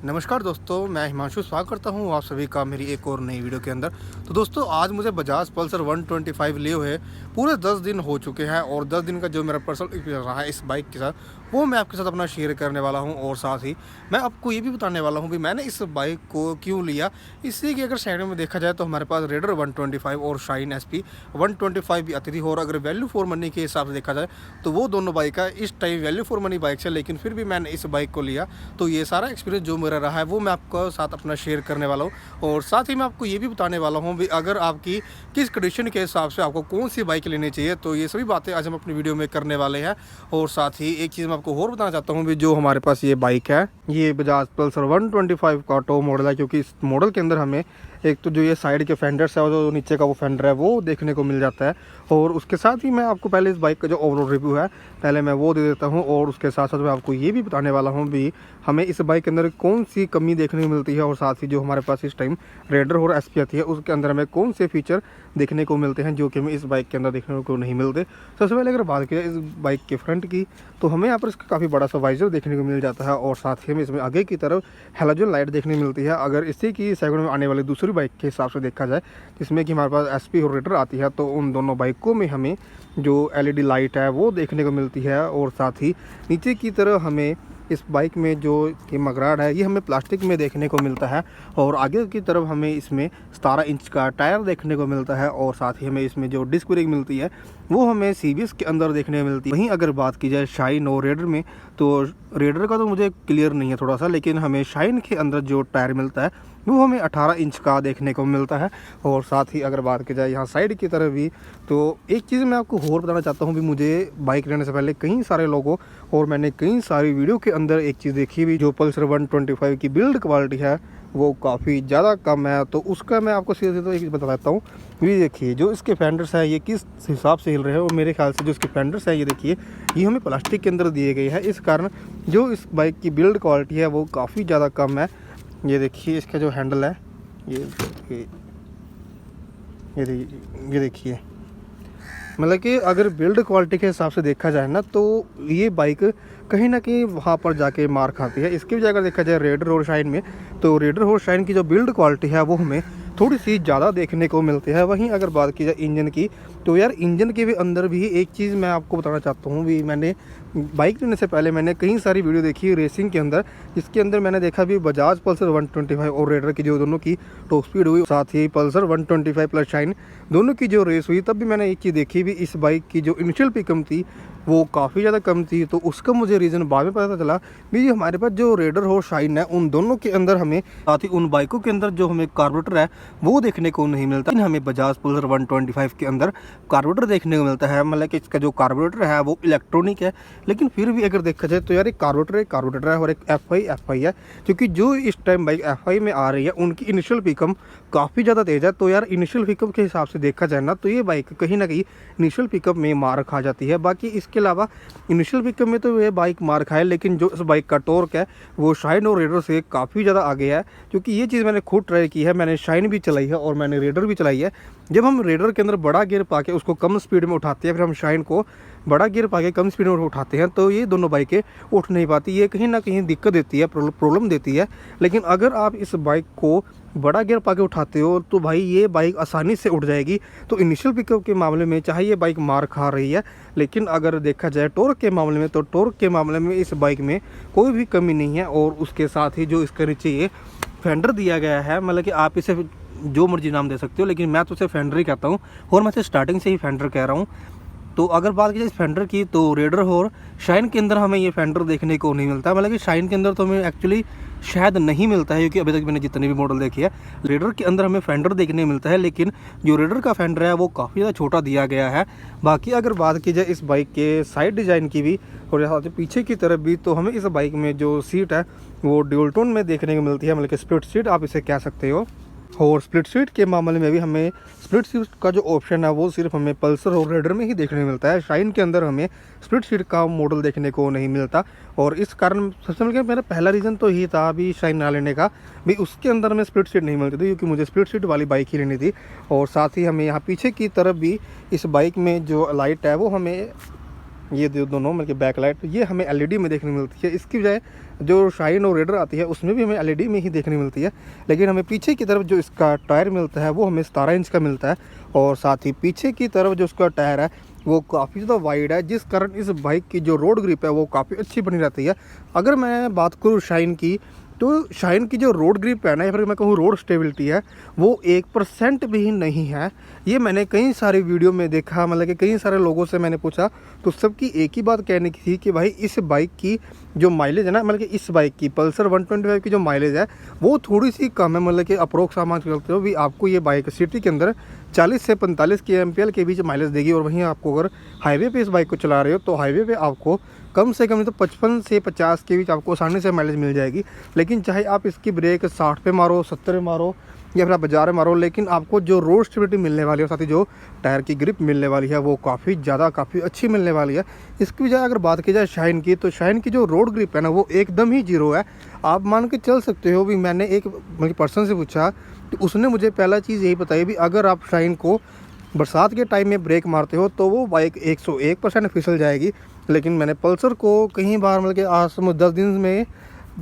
नमस्कार दोस्तों, मैं हिमांशु स्वागत करता हूं आप सभी का मेरी एक और नई वीडियो के अंदर। तो दोस्तों, आज मुझे बजाज पल्सर 125 लिए हुए पूरे 10 दिन हो चुके हैं और 10 दिन का जो मेरा पर्सनल एक्सपीरियंस रहा है इस बाइक के साथ, वो मैं आपके साथ अपना शेयर करने वाला हूं। और साथ ही मैं आपको ये भी बताने वाला हूं भी मैंने इस बाइक को क्यों लिया। इसी की अगर साइड में देखा जाए तो हमारे पास रेडर 125 और शाइन SP 125 भी आती थी। और अगर वैल्यू फॉर मनी के हिसाब से देखा जाए तो वो दोनों बाइक का इस time value for money bike है, लेकिन फिर भी मैंने इस बाइक को लिया। तो ये सारा एक्सपीरियंस जो मेरा रहा है वो मैं आपको साथ अपना शेयर करने वाला हूँ। और साथ ही मैं आपको ये भी बताने वाला हूँ भी अगर आपकी किस कंडीशन के हिसाब से आपको कौन सी बाइक लेनी चाहिए। तो ये सभी बातें आज हम अपनी वीडियो में करने वाले हैं। और साथ ही एक चीज़ मैं आपको और बताना चाहता हूँ भी जो हमारे पास ये बाइक है, ये बजाज पल्सर 125 का टॉप मॉडल है। क्योंकि इस मॉडल के अंदर हमें एक तो जो ये साइड के फेंडर्स है और जो नीचे का वो फेंडर है वो देखने को मिल जाता है। और उसके साथ ही मैं आपको पहले इस बाइक का जो ओवरऑल रिव्यू है पहले मैं वो दे देता हूँ। और उसके साथ साथ मैं आपको ये भी बताने वाला हूँ भी हमें इस बाइक के अंदर कौन सी कमी देखने को मिलती है। और साथ ही जो हमारे पास इस टाइम रेडर और SP आती है उसके अंदर हमें कौन से फीचर देखने को मिलते हैं जो कि हमें इस बाइक के अंदर देखने को नहीं मिलते। सबसे पहले अगर बात की जाए इस बाइक के फ्रंट की, तो हमें यहाँ पर इसका काफ़ी बड़ा सा वाइजर देखने को मिल जाता है। और साथ ही हमें इसमें आगे की तरफ हैलोजन लाइट देखने मिलती है। अगर इसी की सेगमेंट में आने वाली दूसरी बाइक के हिसाब से देखा जाए जिसमें कि हमारे पास SP और रेडर आती है, तो उन दोनों बाइकों में हमें जो LED लाइट है वो देखने को मिलती है। और साथ ही नीचे की तरफ हमें इस बाइक में जो कि मगराड है ये हमें प्लास्टिक में देखने को मिलता है। और आगे की तरफ हमें इसमें 17 इंच का टायर देखने को मिलता है। और साथ ही हमें इसमें जो डिस्क ब्रेक मिलती है वो हमें CBS के अंदर देखने को मिलती है। वहीं अगर बात की जाए शाइन और रेडर में, तो रेडर का तो मुझे क्लियर नहीं है थोड़ा सा, लेकिन हमें शाइन के अंदर जो टायर मिलता है वो हमें 18 इंच का देखने को मिलता है। और साथ ही अगर बात की जाए यहाँ साइड की तरफ भी, तो एक चीज़ मैं आपको और बताना चाहता हूँ भी मुझे बाइक लेने से पहले कई सारे लोगों और मैंने कई सारी वीडियो के अंदर एक चीज़ देखी भी, जो पल्सर 125 की बिल्ड क्वालिटी है वो काफ़ी ज़्यादा कम है। तो उसका मैं आपको सीधे तो एक बता देता हूँ। ये देखिए जो इसके फेंडर्स हैं ये किस हिसाब से हिल रहे हैं, और मेरे ख्याल से जो इसके फेंडर्स हैं ये देखिए ये हमें प्लास्टिक के अंदर दिए गए हैं। इस कारण जो इस बाइक की बिल्ड क्वालिटी है वो काफ़ी ज़्यादा कम है। ये देखिए इसका जो हैंडल है ये देखिए, मतलब कि अगर बिल्ड क्वालिटी के हिसाब से देखा जाए ना तो ये बाइक कहीं ना कहीं वहाँ पर जाके मार खाती है। इसकी वजह अगर देखा जाए रेडर और शाइन में, तो रेडर और शाइन की जो बिल्ड क्वालिटी है वो हमें थोड़ी सी ज़्यादा देखने को मिलती है। वहीं अगर बात की जाए इंजन की, तो यार इंजन के भी अंदर भी एक चीज़ मैं आपको बताना चाहता हूँ भी मैंने बाइक लेने से पहले मैंने कई सारी वीडियो देखी रेसिंग के अंदर, जिसके अंदर मैंने देखा भी बजाज पल्सर 125 और रेडर की जो दोनों की टॉप स्पीड हुई, साथ ही पल्सर 125 प्लस शाइन दोनों की जो रेस हुई, तब भी मैंने एक चीज़ देखी भी इस बाइक की जो इनिशियल पिकअप थी वो काफ़ी ज़्यादा कम थी। तो उसका मुझे रीज़न बाद में पता चला भी हमारे पास जो रेडर और शाइन है उन दोनों के अंदर हमें, साथ ही उन बाइकों के अंदर जो हमें कार्बोरेटर है वो देखने को नहीं मिलता। हमें बजाज पल्सर 125 के अंदर कार्बोरेटर देखने को मिलता है। मतलब कि इसका जो कार्बोरेटर है वो इलेक्ट्रॉनिक है, लेकिन फिर भी अगर देखा जाए तो यार एक कार्बोरेटर है और एक FI है। क्योंकि जो इस टाइम बाइक FI में आ रही है उनकी इनिशियल पिकअप काफ़ी ज़्यादा तेज़ है। तो यार इनिशियल पिकअप के हिसाब से देखा जाए ना तो ये बाइक कहीं ना कहीं इनिशियल पिकअप में मार खा जाती है। बाकी इसके अलावा इनिशियल पिकअप में तो ये बाइक मार खाए, लेकिन जो इस बाइक का टॉर्क है वो शाइन और रेडर से काफ़ी ज़्यादा आगे है। क्योंकि ये चीज़ मैंने खुद ट्राई की है, मैंने शाइन भी चलाई है और मैंने रेडर भी चलाई है। जब हम रेडर के अंदर बड़ा गियर पाके उसको कम स्पीड में उठाते हैं, फिर हम शाइन को बड़ा गियर पाके कम स्पीड में उठाते हैं, तो ये दोनों बाइकें उठ नहीं पाती। ये कहीं ना कहीं दिक्कत देती है, प्रॉब्लम देती है। लेकिन अगर आप इस बाइक को बड़ा गियर पाके उठाते हो तो भाई ये बाइक आसानी से उठ जाएगी। तो इनिशियल पिकअप के मामले में चाहे ये बाइक मार खा रही है, लेकिन अगर देखा जाए टॉर्क के मामले में, तो टॉर्क के मामले में इस बाइक में कोई भी कमी नहीं है। और उसके साथ ही जो इसके नीचे ये फेंडर दिया गया है, मतलब कि आप इसे जो मर्जी नाम दे सकते हो, लेकिन मैं तो इसे फेंडर ही कहता हूँ और मैं इसे स्टार्टिंग से ही फेंडर कह रहा हूँ। तो अगर बात की जाए इस फेंडर की, तो रेडर और शाइन के अंदर हमें ये फेंडर देखने को नहीं मिलता। मतलब कि शाइन के अंदर तो हमें एक्चुअली शायद नहीं मिलता है, क्योंकि अभी तक मैंने जितने भी मॉडल देखे हैं रेडर के अंदर हमें फेंडर देखने मिलता है, लेकिन जो रेडर का फेंडर है वो काफ़ी ज़्यादा छोटा दिया गया है। बाकी अगर बात की जाए इस बाइक के साइड डिज़ाइन की भी और साथ ही पीछे की तरफ भी, तो हमें इस बाइक में जो सीट है वो ड्यूल टोन में देखने को मिलती है, मतलब कि स्प्लिट सीट आप इसे कह सकते हो। और स्प्लिट सीट के मामले में भी हमें स्प्लिट सीट का जो ऑप्शन है वो सिर्फ हमें पल्सर और रेडर में ही देखने को मिलता है। शाइन के अंदर हमें स्प्लिट सीट का मॉडल देखने को नहीं मिलता। और इस कारण सबसे मिलकर मेरा पहला रीज़न तो यही था भी शाइन ना लेने का, भी उसके अंदर हमें स्प्लिट सीट नहीं मिलती थी, क्योंकि मुझे स्प्लिट सीट वाली बाइक ही लेनी थी। और साथ ही हमें यहाँ पीछे की तरफ भी इस बाइक में जो लाइट है वो हमें ये दोनों मतलब बैक लाइट ये हमें एलईडी में देखने मिलती है। इसकी बजाय जो शाइन और रेडर आती है उसमें भी हमें एलईडी में ही देखने मिलती है। लेकिन हमें पीछे की तरफ जो इसका टायर मिलता है वो हमें 17 इंच का मिलता है, और साथ ही पीछे की तरफ जो उसका टायर है वो काफ़ी ज़्यादा वाइड है, जिस कारण इस बाइक की जो रोड ग्रिप है वो काफ़ी अच्छी बनी रहती है। अगर मैं बात करूँ शाइन की, तो शाइन की जो रोड ग्रिप है ना, या फिर मैं कहूँ रोड स्टेबिलिटी है, वो 1% भी नहीं है। ये मैंने कई सारे वीडियो में देखा, मतलब कि कई सारे लोगों से मैंने पूछा, तो सबकी एक ही बात कहने की थी कि भाई इस बाइक की जो माइलेज है ना, मतलब कि इस बाइक की पल्सर 125 की जो माइलेज है वो थोड़ी सी कम है। मतलब कि अप्रोक्स आप मान चलते हो भी आपको ये बाइक सिटी के अंदर 40 से 45 kmpl के बीच माइलेज देगी, और वहीं आपको अगर हाईवे पे इस बाइक को चला रहे हो तो हाईवे पे आपको कम से कम नहीं तो 55 से 50 के बीच आपको आसानी से माइलेज मिल जाएगी। लेकिन चाहे आप इसकी ब्रेक 60 पे मारो, 70 पे मारो, या फिर आप बाजार में मारो, लेकिन आपको जो रोड स्टेबिलिटी मिलने वाली है, साथ ही जो टायर की ग्रिप मिलने वाली है वो काफ़ी अच्छी मिलने वाली है। इसकी वजह अगर बात की जाए शाइन की, तो शाइन की जो रोड ग्रिप है ना वो एकदम ही जीरो है। आप मान के चल सकते हो भी, मैंने एक पर्सन से पूछा तो उसने मुझे पहला चीज़ यही बताई भी अगर आप शाइन को बरसात के टाइम में ब्रेक मारते हो तो वो बाइक 101% फिसल जाएगी। लेकिन मैंने पल्सर को कई बार मतलब कि आज 10 दिन में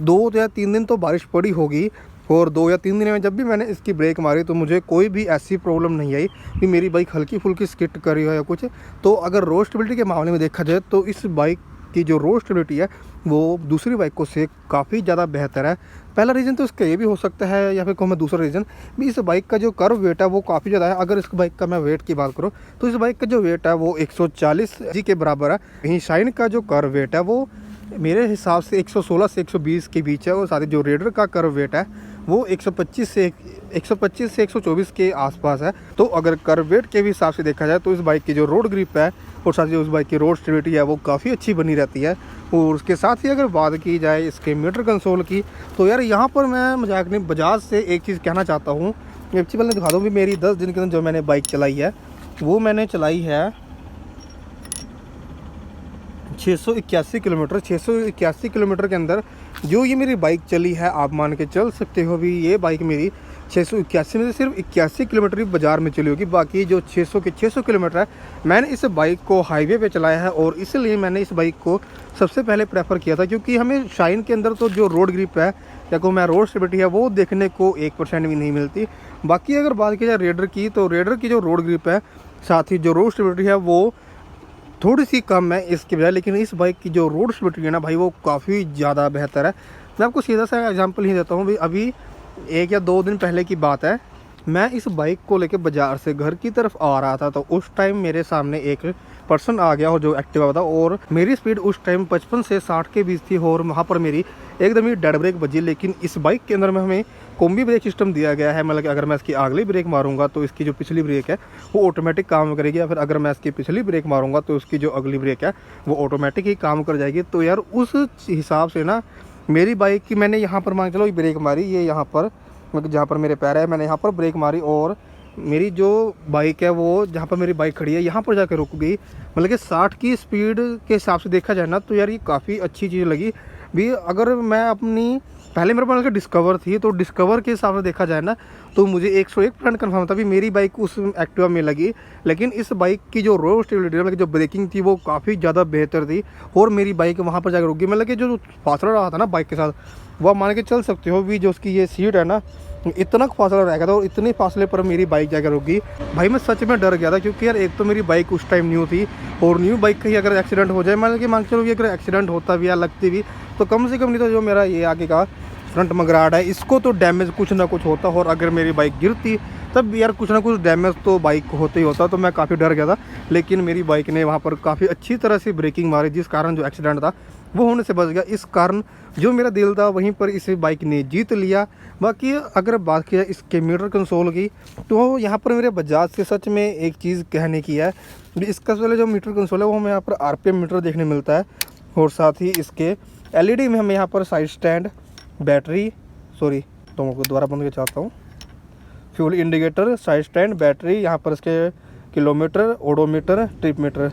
2 या 3 दिन तो बारिश पड़ी होगी, और 2 या 3 दिन में जब भी मैंने इसकी ब्रेक मारी तो मुझे कोई भी ऐसी प्रॉब्लम नहीं आई कि मेरी बाइक हल्की फुल्की स्किट कर रही हो या कुछ। तो अगर रोड स्टेबिलिटी के मामले में देखा जाए तो इस बाइक की जो रोड स्टेबिलिटी है वो दूसरी बाइकों से काफ़ी ज़्यादा बेहतर है। पहला रीज़न तो इसका ये भी हो सकता है, या फिर कहूँ मैं दूसरा रीज़न भी, इस बाइक का जो कर्व वेट है वो काफ़ी ज़्यादा है। अगर इस बाइक का मैं वेट की बात करूँ तो इस बाइक का जो वेट है वो 140 जी के बराबर है। वहीं शाइन का जो कर्व वेट है वो मेरे हिसाब से 116 से 120 के बीच है, और साथ ही जो रेडर का कर्व वेट है वो 125 से 124 के आसपास है। तो अगर कर्व वेट के भी हिसाब से देखा जाए तो इस बाइक की जो रोड ग्रिप है और साथ ही उस बाइक की रोड स्टेबिलिटी है वो काफ़ी अच्छी बनी रहती है। और उसके साथ ही अगर बात की जाए इसके मीटर कंसोल की, तो यार यहाँ पर मैं मजाक नहीं, बजाज से एक चीज़ कहना चाहता हूँ। एक चीज़ पहले दिखा दूँ भी, मेरी 10 दिन के अंदर जो मैंने बाइक चलाई है वो मैंने चलाई है 681 किलोमीटर। 681 किलोमीटर के अंदर जो ये मेरी बाइक चली है, आप मान के चल सकते हो भी ये बाइक मेरी 681 में से सिर्फ 81 किलोमीटर ही बाज़ार में चली होगी। बाकी जो 600 किलोमीटर है मैंने इस बाइक को हाईवे पे चलाया है, और इसलिए मैंने इस बाइक को सबसे पहले प्रेफर किया था, क्योंकि हमें शाइन के अंदर तो जो रोड ग्रिप है या को मैं रोड स्टेबिलिटी है वो देखने को 1% भी नहीं मिलती। बाकी अगर बात की जाए रेडर की, तो रेडर की जो रोड ग्रिप है साथ ही जो रोड स्टेबिलिटी है वो थोड़ी सी कम है इसके बजाय। लेकिन इस बाइक की जो रोड स्टेबिलिटी है ना भाई वो काफ़ी ज़्यादा बेहतर है। मैं आपको सीधा सा एग्जांपल ही देता हूँ भाई, अभी 1 या 2 दिन पहले की बात है, मैं इस बाइक को लेकर बाज़ार से घर की तरफ आ रहा था, तो उस टाइम मेरे सामने एक पर्सन आ गया और जो एक्टिवा था, और मेरी स्पीड उस टाइम 55 से 60 के बीच थी, और वहाँ पर मेरी एकदम ही डेड ब्रेक बजी। लेकिन इस बाइक के अंदर में हमें कॉम्बी ब्रेक सिस्टम दिया गया है, मतलब कि अगर मैं इसकी अगली ब्रेक मारूंगा तो इसकी जो पिछली ब्रेक है वो ऑटोमेटिक काम करेगी, या फिर अगर मैं इसकी पिछली ब्रेक मारूंगा तो इसकी जो अगली ब्रेक है वो ऑटोमेटिक ही काम कर जाएगी। तो यार उस हिसाब से ना मेरी बाइक की मैंने यहाँ पर मान चलो ब्रेक मारी, ये यहाँ पर मतलब जहाँ पर मेरे पैर है मैंने यहाँ पर ब्रेक मारी, और मेरी जो बाइक है वो जहाँ पर मेरी बाइक खड़ी है यहाँ पर जाकर रुक गई। मतलब कि 60 की स्पीड के हिसाब से देखा जाए ना तो यार ये काफ़ी अच्छी चीज़ लगी भी। अगर मैं अपनी पहले मेरे पास डिस्कवर थी, तो डिस्कवर के हिसाब से देखा जाए ना तो मुझे 101% कन्फर्म था भी मेरी बाइक उस एक्टिवा में लगी। लेकिन इस बाइक की जो रोड स्टेबिलिटी मतलब जो ब्रेकिंग थी वो काफ़ी ज़्यादा बेहतर थी, और मेरी बाइक वहाँ पर जाकर रुक गई। मतलब कि जो फासला रहा था ना बाइक के साथ, वो आप मान के चल सकते हो भी, जो उसकी ये सीट है ना इतना फासला रह गया था, और इतने फासले पर मेरी बाइक जाकर रुक गई। भाई मैं सच में डर गया था, क्योंकि यार एक तो मेरी बाइक उस टाइम न्यू थी, और न्यू बाइक कहीं अगर एक्सीडेंट हो जाए, मान के मान चलो कि अगर एक्सीडेंट होता भी या लगती भी तो कम से कम नहीं तो जो मेरा ये आगे का फ्रंट मगराड है इसको तो डैमेज कुछ ना कुछ होता, और अगर मेरी बाइक गिरती तब यार कुछ ना कुछ डैमेज तो बाइक को होता ही होता। तो मैं काफ़ी डर गया था, लेकिन मेरी बाइक ने वहाँ पर काफ़ी अच्छी तरह से ब्रेकिंग मारी, जिस कारण जो एक्सीडेंट था वो होने से बच गया। इस कारण जो मेरा दिल था वहीं पर इस बाइक ने जीत लिया। बाकी अगर बात किया इसके मीटर कंसोल की, तो यहाँ पर मेरे बजाज से सच में एक चीज़ कहने की है, इसका पहले जो मीटर कंसोल है वो हमें यहाँ पर RPM मीटर देखने मिलता है, और साथ ही इसके LED में हमें यहाँ पर साइड स्टैंड, बैटरी, तो मैं दोबारा बंद कर चाहता हूँ, fuel indicator, side stand, battery, यहाँ पर इसके किलोमीटर, ओडोमीटर, ट्रिप मीटर,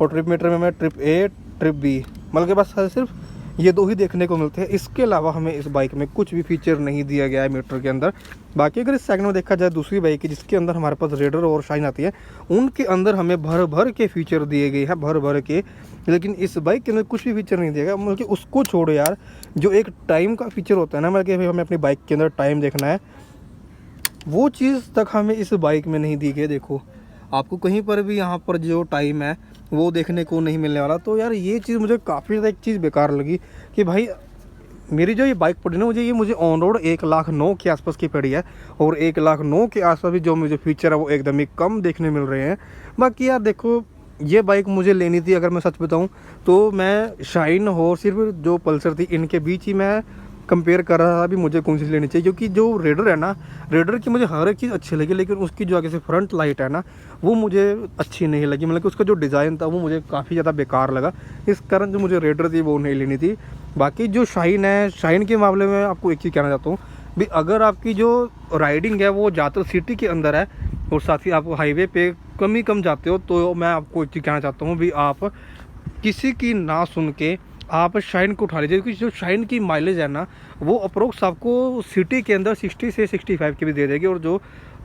और ट्रिप मीटर में मैं ट्रिप A, ट्रिप B, मतलब के पास सिर्फ ये दो ही देखने को मिलते हैं। इसके अलावा हमें इस बाइक में कुछ भी फीचर नहीं दिया गया है मीटर के अंदर। बाकी अगर इस सेगमेंट में देखा जाए दूसरी बाइक है जिसके अंदर हमारे पास रेडर और शाइन आती है, उनके अंदर हमें भर भर के फीचर दिए गए हैं, भर भर के। लेकिन इस बाइक के अंदर कुछ भी फीचर नहीं दिया गया। मतलब कि उसको छोड़ो यार, जो एक टाइम का फीचर होता है ना, मतलब कि हमें अपनी बाइक के अंदर टाइम देखना है, वो चीज़ तक हमें इस बाइक में नहीं दी गई। देखो आपको कहीं पर भी यहाँ पर जो टाइम है वो देखने को नहीं मिलने वाला। तो यार ये चीज़ मुझे काफ़ी ज़्यादा एक चीज़ बेकार लगी कि भाई मेरी जो ये बाइक पड़ी ना, मुझे ऑन रोड 1,09,000 के आसपास की पड़ी है, और 1,09,000 के आसपास भी जो मुझे फीचर है वो एकदम ही कम देखने मिल रहे हैं। बाकी यार देखो, ये बाइक मुझे लेनी थी, अगर मैं सच बताऊं तो मैं शाइन और सिर्फ जो पल्सर थी इनके बीच ही मैं कंपेयर कर रहा था भी मुझे कौन सी लेनी चाहिए। क्योंकि जो रेडर है ना, रेडर की मुझे हर एक चीज़ अच्छी लगी, लेकिन उसकी जो आगे से फ्रंट लाइट है ना वो मुझे अच्छी नहीं लगी। मतलब कि उसका जो डिज़ाइन था वो मुझे काफ़ी ज़्यादा बेकार लगा। इस कारण जो मुझे रेडर थी वो नहीं लेनी थी। बाकी जो शाइन है, शाइन के मामले में आपको एक चीज़ कहना चाहता हूँ भी, अगर आपकी जो राइडिंग है वो ज़्यादातर सिटी के अंदर है और साथ ही आप हाईवे पे कम ही कम जाते हो, तो मैं आपको एक चीज़ कहना चाहता हूँ भी आप किसी की ना सुन के आप शाइन को उठा लीजिए। क्योंकि जो शाइन की माइलेज है ना वो अप्रोक्स आपको सिटी के अंदर 60 से 65 की भी दे देगी, और जो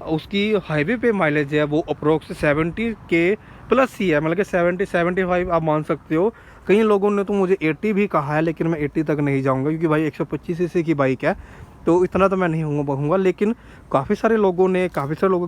उसकी हाईवे पे माइलेज है वो अप्रोक्स 70 के प्लस ही है। मतलब कि 70-75 आप मान सकते हो। कई लोगों ने तो मुझे 80 भी कहा है, लेकिन मैं 80 तक नहीं जाऊंगा क्योंकि भाई 125 सीसी की बाइक है, तो इतना तो मैं नहीं कहूँगा। लेकिन काफ़ी सारे लोगों के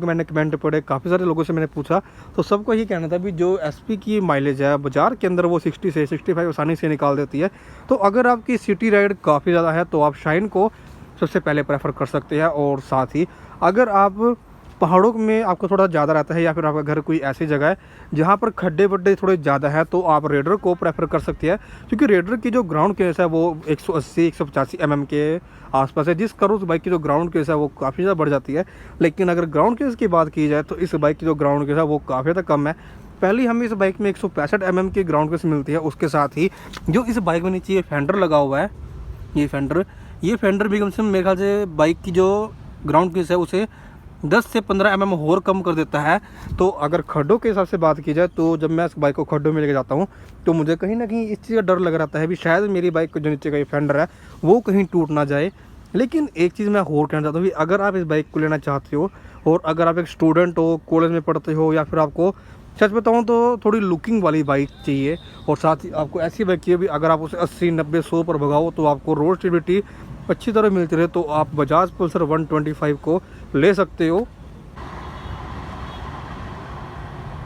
मैंने कमेंट पढ़े, काफ़ी सारे लोगों से मैंने पूछा, तो सबको यही कहना था भी जो एसपी की माइलेज है बाज़ार के अंदर वो 60 से 65 आसानी से निकाल देती है। तो अगर आपकी सिटी राइड काफ़ी ज़्यादा है तो आप शाइन को सबसे पहले प्रेफर कर सकते हैं। और साथ ही अगर आप पहाड़ों में आपको थोड़ा ज़्यादा रहता है, या फिर आपका घर कोई ऐसी जगह है जहाँ पर खड्डे वड्डे थोड़े ज़्यादा है, तो आप रेडर को प्रेफर कर सकते हैं। क्योंकि रेडर की जो ग्राउंड क्लियरेंस है वो 180-185 mm के आसपास है, जिस कारण उस बाइक की जो ग्राउंड क्लियरेंस है वो काफ़ी ज़्यादा बढ़ जाती है। लेकिन अगर ग्राउंड क्लियरेंस की बात की जाए तो इस बाइक की जो ग्राउंड क्लियरेंस है वो काफ़ी ज़्यादा कम है। पहले हमें इस बाइक में 165 mm की ग्राउंड क्लियरेंस मिलती है। उसके साथ ही जो इस बाइक में नीचे ये फेंडर लगा हुआ है, ये फेंडर भी कम से कम मेरे ख्याल से बाइक की जो ग्राउंड क्लियरेंस है उसे 10 से 15 mm और कम कर देता है। तो अगर खड्डों के हिसाब से बात की जाए तो जब मैं इस बाइक को खड्डों में लेके जाता हूँ तो मुझे कहीं ना कहीं इस चीज़ का डर लग रहता है भी शायद मेरी बाइक को जो नीचे का ये फेंडर है वो कहीं टूट ना जाए। लेकिन एक चीज़ मैं और कहना चाहता हूँ कि अगर आप इस बाइक को लेना चाहते हो और अगर आप एक स्टूडेंट हो, कॉलेज में पढ़ते हो, या फिर आपको सच बताऊँ तो थोड़ी लुकिंग वाली बाइक चाहिए, और साथ ही आपको ऐसी बाइक चाहिए भी अगर आप उसे 80-90-100 पर भगाओ तो आपको रोड स्टेबिलिटी अच्छी तरह मिलती रहे, तो आप बजाज पल्सर 125 को ले सकते हो।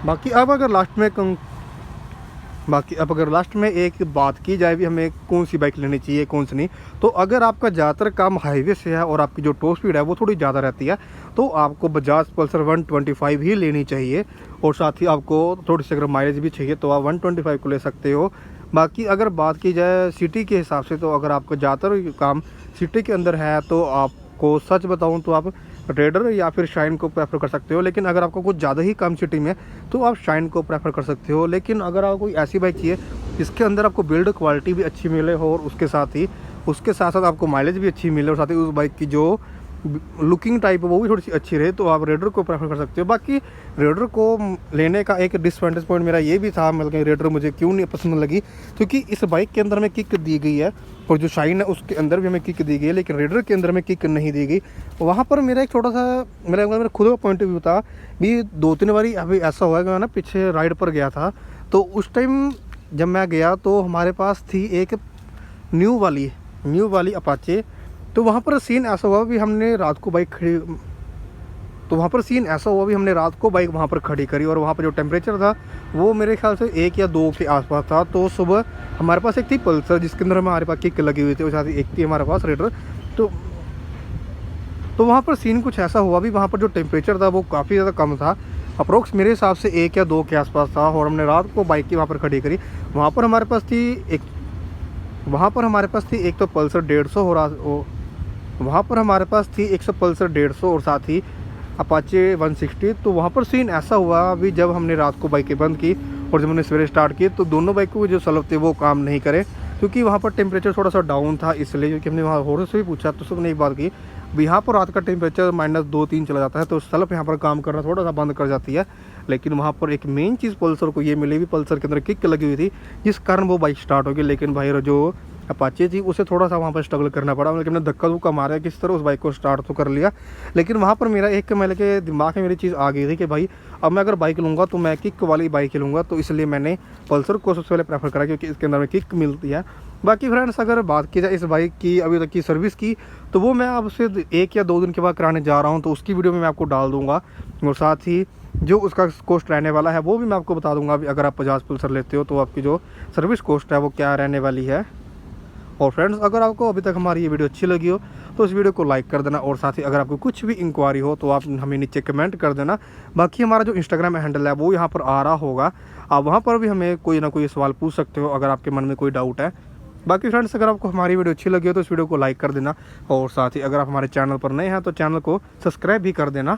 बाकी अब अगर लास्ट में एक बात की जाए भी हमें कौन सी बाइक लेनी चाहिए कौन सी नहीं, तो अगर आपका ज़्यादातर काम हाईवे से है और आपकी जो टॉप स्पीड है वो थोड़ी ज़्यादा रहती है तो आपको बजाज पल्सर 125 ही लेनी चाहिए। और साथ ही आपको थोड़ी सी अगर माइलेज भी चाहिए तो आप 125 को ले सकते हो। बाकी अगर बात की जाए सिटी के हिसाब से, तो अगर आपका ज़्यादातर काम सिटी के अंदर है तो आपको सच बताऊँ तो आप रेडर या फिर शाइन को प्रेफर कर सकते हो। लेकिन अगर आपको कुछ ज़्यादा ही कम सिटी में तो आप शाइन को प्रेफर कर सकते हो। लेकिन अगर आपको कोई ऐसी बाइक चाहिए जिसके अंदर आपको बिल्ड क्वालिटी भी अच्छी मिले हो और उसके साथ साथ आपको माइलेज भी अच्छी मिले और साथ ही उस बाइक की जो लुकिंग टाइप है वो भी थोड़ी सी अच्छी रहे, तो आप रेडर को प्रेफर कर सकते हो। बाकी रेडर को लेने का एक डिसएडवांटेज पॉइंट मेरा ये भी था, मतलब रेडर मुझे क्यों नहीं पसंद लगी, क्योंकि इस बाइक के अंदर में किक दी गई है और जो शाइन है उसके अंदर भी हमें किक दी गई है, लेकिन रेडर के अंदर में किक नहीं दी गई। वहाँ पर मेरा एक छोटा सा मेरा खुद का पॉइंट ऑफ व्यू था भी 2-3 बारी अभी ऐसा हुआ कि मैं ना पीछे राइड पर गया था, तो उस टाइम जब मैं गया तो हमारे पास थी एक न्यू वाली अपाचे। तो वहाँ पर सीन ऐसा हुआ भी हमने रात को बाइक वहाँ पर खड़ी करी, और वहाँ पर जो टेम्परेचर था वो मेरे ख्याल से 1 या 2 के आसपास था। तो सुबह हमारे पास एक थी पल्सर जिसके अंदर हमारे पास किक लगी हुई थी, और साथ ही एक थी हमारे पास रेडर। तो वहाँ पर सीन कुछ ऐसा हुआ भी, वहाँ पर जो टेम्परेचर था वो काफ़ी ज़्यादा कम था, अप्रोक्स मेरे हिसाब से 1 या 2 के आसपास था, और हमने रात को बाइक की वहाँ पर खड़ी करी। वहाँ पर हमारे पास थी एक तो पल्सर 150 वहाँ पर हमारे पास थी एक पल्सर 150 और साथ ही अपाचे 160। तो वहाँ पर सीन ऐसा हुआ अभी जब हमने रात को बाइकें बंद की और जब हमने सवेरे स्टार्ट की तो दोनों बाइकों के जो सल्फ थे वो काम नहीं करे, क्योंकि वहाँ पर टेम्परेचर थोड़ा सा डाउन था। इसलिए क्योंकि हमने वहाँ और से भी पूछा तो सबने एक बात की, यहाँ पर रात का टेम्परेचर -2-3 चला जाता है तो सल्फ यहाँ पर काम करना थोड़ा सा बंद कर जाती है। लेकिन वहाँ पर एक मेन चीज़ पल्सर को ये मिली भी, पल्सर के अंदर किक लगी हुई थी जिस कारण वो बाइक स्टार्ट होगी। लेकिन भाई जो अपाचे थी, उसे थोड़ा सा वहाँ पर स्ट्रगल करना पड़ा, मतलब मैंने धक्का धुक्का मारा किस तरह उस बाइक को स्टार्ट तो कर लिया। लेकिन वहाँ पर मेरा एक मतलब के दिमाग में मेरी चीज़ आ गई थी कि भाई अब मैं अगर बाइक लूँगा तो मैं किक वाली बाइक ही लूँगा, तो इसलिए मैंने पल्सर को सबसे पहले प्रेफर करा क्योंकि इसके अंदर में किक मिलती है। बाकी फ्रेंड्स अगर बात की जाए इस बाइक की अभी तक की सर्विस की, तो वो मैं आपसे 1 या 2 दिन के बाद कराने जा रहा हूँ, तो उसकी वीडियो में मैं आपको डाल दूँगा। और साथ ही जो उसका कॉस्ट रहने वाला है वो भी मैं आपको बता दूँगा। अगर आप 50 पल्सर लेते हो तो आपकी जो सर्विस कॉस्ट है वो क्या रहने वाली है। और फ्रेंड्स अगर आपको अभी तक हमारी ये वीडियो अच्छी लगी हो तो इस वीडियो को लाइक कर देना, और साथ ही अगर आपको कुछ भी इंक्वायरी हो तो आप हमें नीचे कमेंट कर देना। बाकी हमारा जो इंस्टाग्राम हैंडल है वो यहाँ पर आ रहा होगा, आप वहाँ पर भी हमें कोई ना कोई सवाल पूछ सकते हो अगर आपके मन में कोई डाउट है। बाकी फ्रेंड्स अगर आपको हमारी वीडियो अच्छी लगी हो तो इस वीडियो को लाइक कर देना, और साथ ही अगर आप हमारे चैनल पर नए हैं तो चैनल को सब्सक्राइब भी कर देना।